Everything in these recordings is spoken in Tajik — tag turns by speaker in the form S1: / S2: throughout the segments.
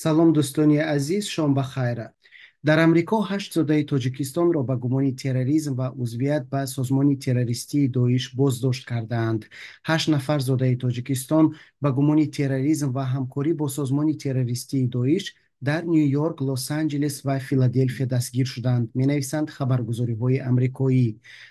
S1: салом дӯстони азиз, шом бахайр. дар амрико 8 зодаи тоҷикистонро ба гумони терроризм ва узвият ба созмони террористии доиш боздошт кардаанд. 8 нафар зодаи тоҷикистон ба гумони терроризм ва ҳамкорӣ бо созмони террористии доиш дар Нью-Йорк, Лос-Анҷелес ва Филаделфия дастгир шуданд, менависанд хабаргузориҳои амрикоӣ.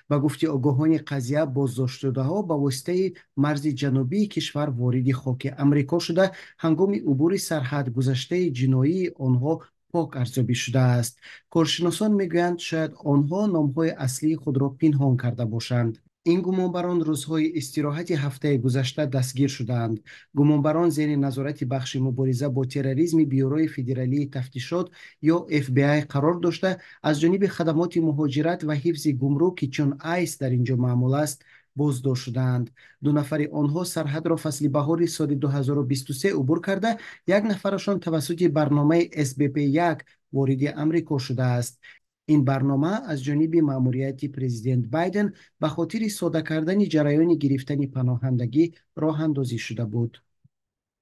S1: Ба гуфти огоҳони қазия, боздоштшудаҳо ба воситаи марзи ҷанубии кишвар вориди хоки амрико шуда, ҳангоми убури сарҳад гузаштаи ҷиноии онҳо пок арзёбӣ шудааст. Коршиносон мегӯянд, шояд онҳо номҳои аслии худро пинҳон карда бошанд. Ин гумонбарон рӯзҳои истироҳати ҳафтаи гузашта дастгир шуданд. Гумонбарон зери назорати бахши мубориза бо терроризми Бюрои федералии тафтишот ё FBI қарор дошта, аз ҷониби хадамоти муҳоҷират ва ҳифзи гумрук, ки чун айс дар ин ҷо маъмул аст, боздошт шуданд. Ду нафари онҳо сарҳадро фасли баҳори соли 2023 убур карда, як нафарашон тавассути барномаи СБП-1 вориди амрико шудааст. ин барнома аз ҷониби маъмурияти президент Байден ба хотири сода кардани ҷараёни гирифтани паноҳандагӣ роҳандозӣ шуда буд.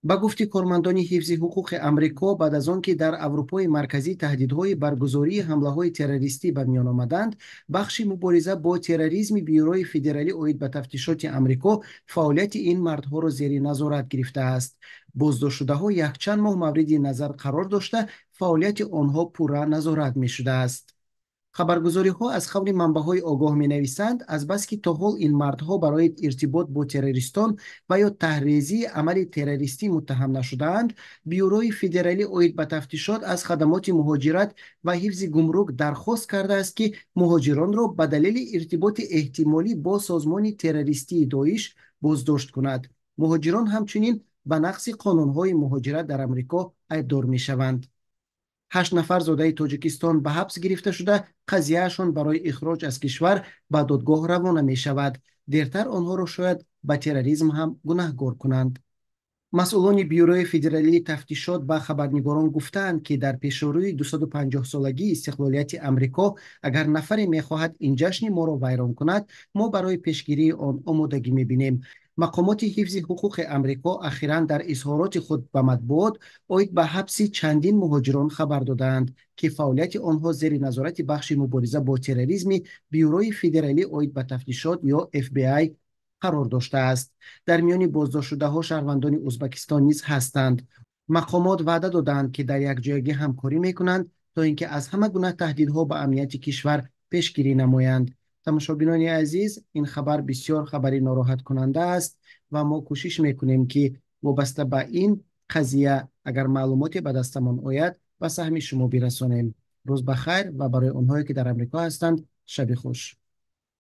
S1: ба гуфти кормандони ҳифзи ҳуқуқи амрико, баъд аз он ки дар Аврупои марказӣ таҳдидҳои баргузории ҳамлаҳои террористӣ ба миён омаданд, бахши мубориза бо терроризми Бюрои федералӣ оид ба тафтишоти амрико фаъолияти ин мардҳоро зери назорат гирифтааст. Боздоштшудаҳо якчанд моҳ мавриди назар қарор дошта, фаъолияти онҳо пурра назорат мешудааст. хабаргузориҳо аз қавли манбаъҳои огоҳ менависанд, азбаски то ҳол ин мардҳо барои иртибот бо террористон ва ё таҳризии амали террористӣ муттаҳам нашудаанд, Бюрои федералӣ оид ба тафтишот аз хадамоти муҳоҷират ва ҳифзи гумрук дархост кардааст, ки муҳоҷиронро ба далели иртиботи эҳтимолӣ бо созмони террористии доиш боздошт кунад. муҳоҷирон ҳамчунин ба нақси қонунҳои муҳоҷират дар амрико айбдор мешаванд. 8 нафар зодаи Тоҷикистон ба ҳабс гирифта шуда, қазияашон барои ихроҷ аз кишвар ба додгоҳ равона мешавад. Дертар онҳоро шояд ба терроризм ҳам гунаҳгор кунанд. масъулони Бюрои федералии тафтишот ба хабарнигорон гуфтанд, ки дар пешрӯи 250-солагии истиқлолияти амрико, агар нафаре мехоҳад ин ҷашни моро вайрон кунад, мо барои пешгирии он омодагӣ мебинем. мақомоти ҳифзи ҳуқуқи амрико ахиран дар изҳороти худ ба матбуот оид ба ҳабси чандин муҳоҷирон хабар доданд, ки фаъолияти онҳо зери назорати бахши мубориза бо терроризми Бюрои федералӣ оид ба тафтишот ё FBI қарор доштааст. дар миёни боздоштшудаҳо шаҳрвандони Узбекистон низ ҳастанд. мақомот ваъда доданд, ки дар якҷоягӣ ҳамкорӣ мекунанд, то ин ки аз ҳама гуна таҳдидҳо ба амнияти кишвар пешгирӣ намоянд. тамошобинони азиз, ин хабар бисёр хабари нороҳаткунанда аст ва мо кӯшиш мекунем, ки вобаста ба ин қазия агар маълумоте ба дастамон ояд, ба саҳми шумо бирасонем. рӯз бахайр ва барои онҳое ки дар амрико ҳастанд, шаби хуш.